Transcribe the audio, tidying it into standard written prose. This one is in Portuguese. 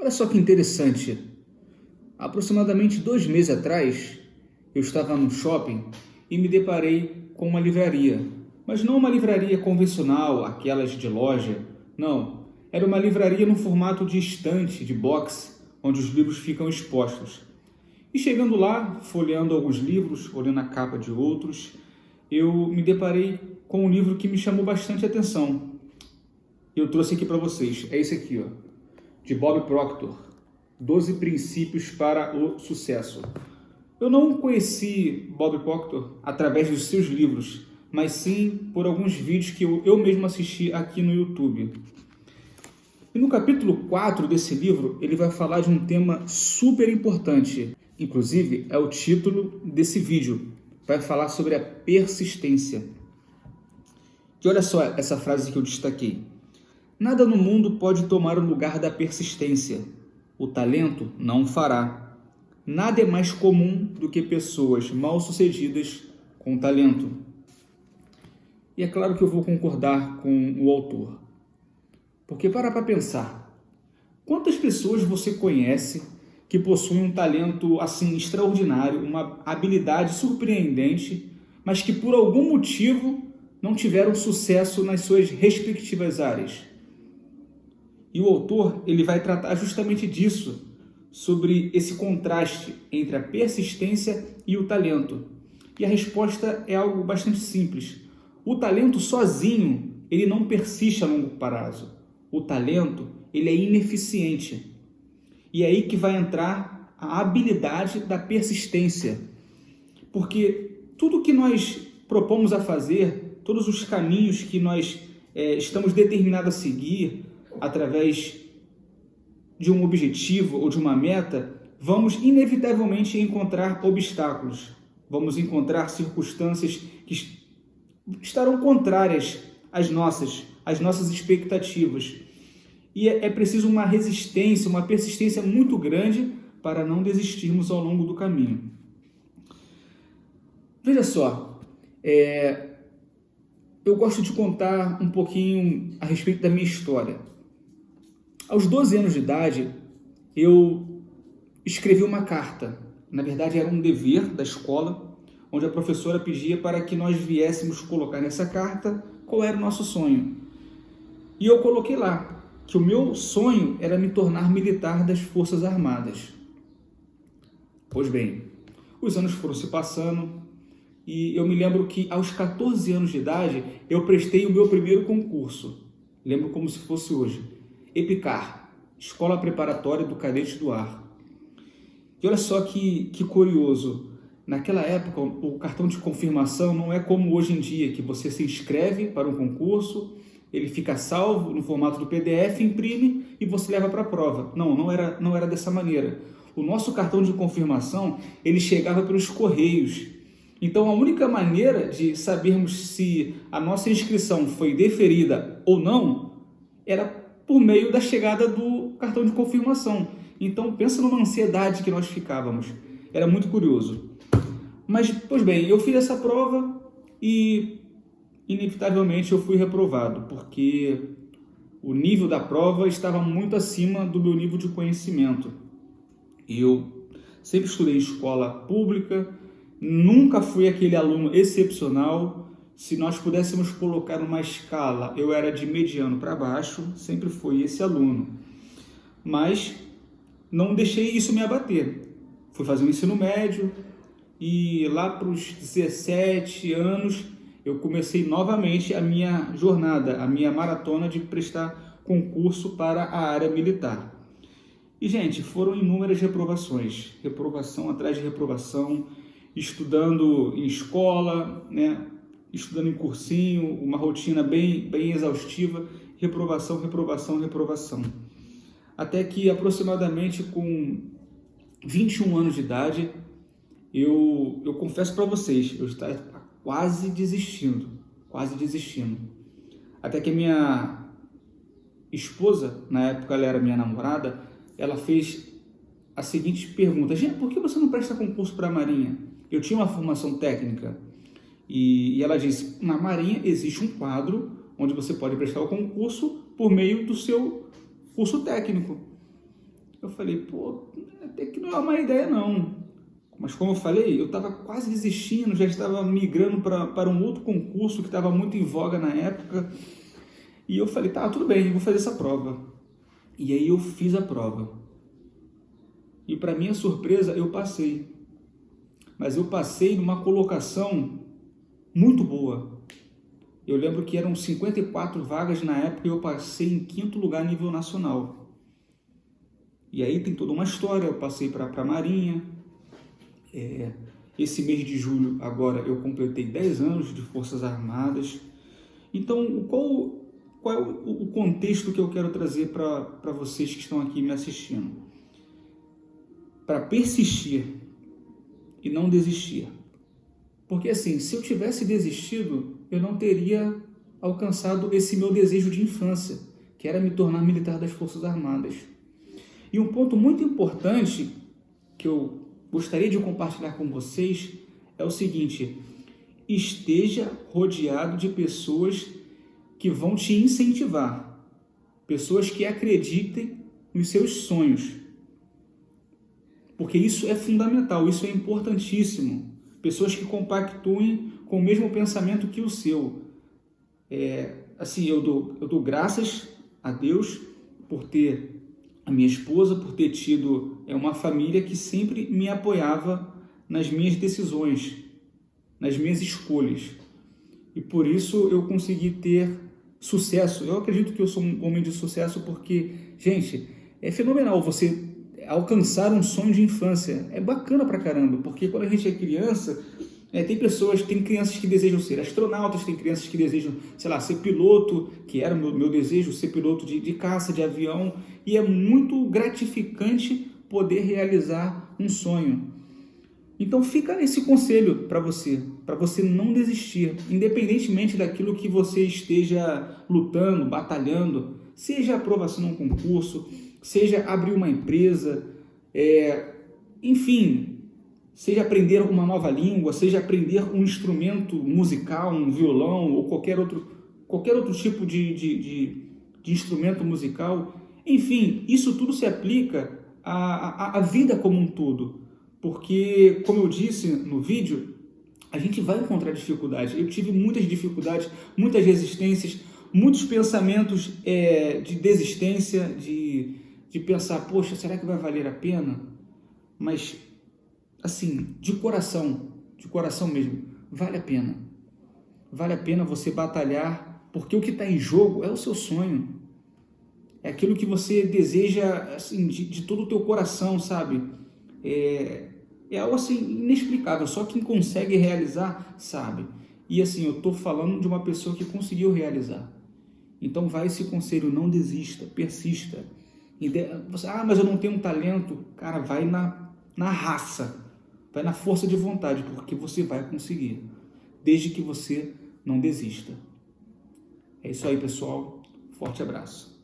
Olha só que interessante. Aproximadamente 2 meses atrás, eu estava no shopping e me deparei com uma livraria. Mas não uma livraria convencional, aquelas de loja. Não, era uma livraria no formato de estante, de box, onde os livros ficam expostos. E chegando lá, folheando alguns livros, olhando a capa de outros, eu me deparei com um livro que me chamou bastante atenção. Eu trouxe aqui para vocês. É esse aqui, ó, de Bob Proctor, 12 Princípios para o Sucesso. Eu não conheci Bob Proctor através dos seus livros, mas sim por alguns vídeos que eu mesmo assisti aqui no YouTube. E no capítulo 4 desse livro, ele vai falar de um tema super importante. Inclusive, é o título desse vídeo. Vai falar sobre a persistência. E olha só essa frase que eu destaquei. Nada no mundo pode tomar o lugar da persistência. O talento não o fará. Nada é mais comum do que pessoas mal-sucedidas com talento. E é claro que eu vou concordar com o autor. Porque para pensar, quantas pessoas você conhece que possuem um talento assim extraordinário, uma habilidade surpreendente, mas que por algum motivo não tiveram sucesso nas suas respectivas áreas? E o autor ele vai tratar justamente disso, sobre esse contraste entre a persistência e o talento. E a resposta é algo bastante simples. O talento sozinho, ele não persiste a longo prazo. O talento, ele é ineficiente. E é aí que vai entrar a habilidade da persistência. Porque tudo que nós propomos a fazer, todos os caminhos que nós estamos determinados a seguir, através de um objetivo ou de uma meta, vamos inevitavelmente encontrar obstáculos. Vamos encontrar circunstâncias que estarão contrárias às nossas expectativas. E é preciso uma resistência, uma persistência muito grande para não desistirmos ao longo do caminho. Veja só, eu gosto de contar um pouquinho a respeito da minha história. Aos 12 anos de idade, eu escrevi uma carta. Na verdade, era um dever da escola, onde a professora pedia para que nós viéssemos colocar nessa carta qual era o nosso sonho. E eu coloquei lá que o meu sonho era me tornar militar das Forças Armadas. Pois bem, os anos foram se passando e eu me lembro que aos 14 anos de idade eu prestei o meu primeiro concurso. Lembro como se fosse hoje. EPICAR, Escola Preparatória do Cadete do Ar. E olha só que curioso. Naquela época, o cartão de confirmação não é como hoje em dia, que você se inscreve para um concurso, ele fica salvo no formato do PDF, imprime e você leva para a prova. Não era dessa maneira. O nosso cartão de confirmação, ele chegava pelos correios. Então, a única maneira de sabermos se a nossa inscrição foi deferida ou não era por meio da chegada do cartão de confirmação. Então, pensa numa ansiedade que nós ficávamos. Era muito curioso. Mas, pois bem, eu fiz essa prova e, inevitavelmente, eu fui reprovado, porque o nível da prova estava muito acima do meu nível de conhecimento. Eu sempre estudei em escola pública, nunca fui aquele aluno excepcional. Se nós pudéssemos colocar uma escala, eu era de mediano para baixo, sempre fui esse aluno. Mas não deixei isso me abater. Fui fazer o ensino médio e lá para os 17 anos eu comecei novamente a minha jornada, a minha maratona de prestar concurso para a área militar. E, gente, foram inúmeras reprovações, reprovação atrás de reprovação, estudando em escola, né? Estudando em cursinho, uma rotina bem exaustiva, reprovação. Até que aproximadamente com 21 anos de idade, eu confesso para vocês, eu estava quase desistindo. Até que a minha esposa, na época ela era minha namorada, ela fez a seguinte pergunta: gente, por que você não presta concurso para a Marinha? Eu tinha uma formação técnica. E ela disse, na Marinha existe um quadro onde você pode prestar o concurso por meio do seu curso técnico. Eu falei, pô, até que não é uma ideia não. Mas como eu falei, eu estava quase desistindo, já estava migrando para um outro concurso que estava muito em voga na época. E eu falei, tá, tudo bem, eu vou fazer essa prova. E aí eu fiz a prova. E para minha surpresa, eu passei. Mas eu passei numa colocação muito boa. Eu lembro que eram 54 vagas na época e eu passei em 5º lugar a nível nacional. E aí tem toda uma história, eu passei para a Marinha. Esse mês de julho, agora, eu completei 10 anos de Forças Armadas. Então, qual é o contexto que eu quero trazer para vocês que estão aqui me assistindo? Para persistir e não desistir. Porque assim, se eu tivesse desistido, eu não teria alcançado esse meu desejo de infância, que era me tornar militar das Forças Armadas. E um ponto muito importante que eu gostaria de compartilhar com vocês é o seguinte: esteja rodeado de pessoas que vão te incentivar, pessoas que acreditem nos seus sonhos, porque isso é fundamental, isso é importantíssimo. Pessoas que compactuem com o mesmo pensamento que o seu. Eu dou graças a Deus por ter a minha esposa, por ter tido uma família que sempre me apoiava nas minhas decisões, nas minhas escolhas. E por isso eu consegui ter sucesso. Eu acredito que eu sou um homem de sucesso porque, gente, é fenomenal você alcançar um sonho de infância. É bacana pra caramba, porque quando a gente é criança, tem crianças que desejam ser astronautas, tem crianças que desejam, sei lá, ser piloto, que era o meu desejo, ser piloto de caça, de avião, e é muito gratificante poder realizar um sonho. Então fica esse conselho para você não desistir, independentemente daquilo que você esteja lutando, batalhando, seja aprovação num concurso, seja abrir uma empresa, enfim, seja aprender uma nova língua, seja aprender um instrumento musical, um violão ou qualquer outro tipo de instrumento musical. Enfim, isso tudo se aplica à vida como um todo, porque, como eu disse no vídeo, a gente vai encontrar dificuldades. Eu tive muitas dificuldades, muitas resistências, muitos pensamentos de desistência, de pensar, poxa, será que vai valer a pena? Mas, assim, de coração mesmo, vale a pena. Vale a pena você batalhar, porque o que está em jogo é o seu sonho. É aquilo que você deseja, assim, de todo o teu coração, sabe? É algo, assim, inexplicável. Só quem consegue realizar, sabe? E, assim, eu estou falando de uma pessoa que conseguiu realizar. Então, vai esse conselho, não desista, persista. Mas eu não tenho um talento. Cara, vai na raça, vai na força de vontade, porque você vai conseguir, desde que você não desista. É isso aí, pessoal. Forte abraço.